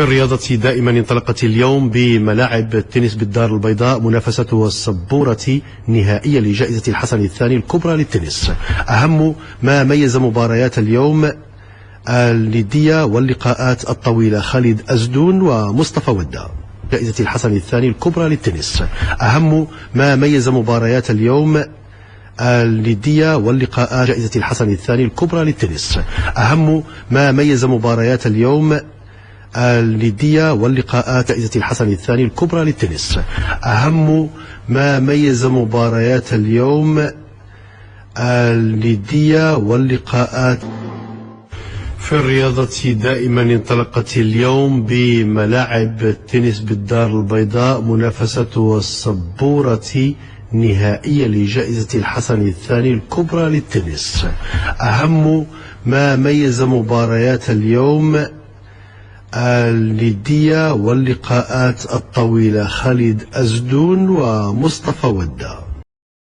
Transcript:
في الرياضة دائما انطلقت اليوم بملاعب التنس بالدار البيضاء منافسة السبورة نهائية لجائزة الحسن الثاني الكبرى للتنس. أهم ما ميز مباريات اليوم الندية واللقاءات الطويلة. خالد أزدون ومصطفى ودة. جائزة الحسن الثاني الكبرى للتنس. أهم ما ميز مباريات اليوم الندية واللقاءات. جائزة الحسن الثاني الكبرى للتنس. أهم ما ميز مباريات اليوم الندية واللقاءات. جائزة الحسن الثاني الكبرى للتنس. أهم ما ميز مباريات اليوم الندية واللقاءات. في الرياضة دائما انطلقت اليوم بملاعب التنس بالدار البيضاء منافسة السبورة نهائية لجائزة الحسن الثاني الكبرى للتنس. أهم ما ميز مباريات اليوم الندية واللقاءات الطويلة. خالد أزدون ومصطفى ودة.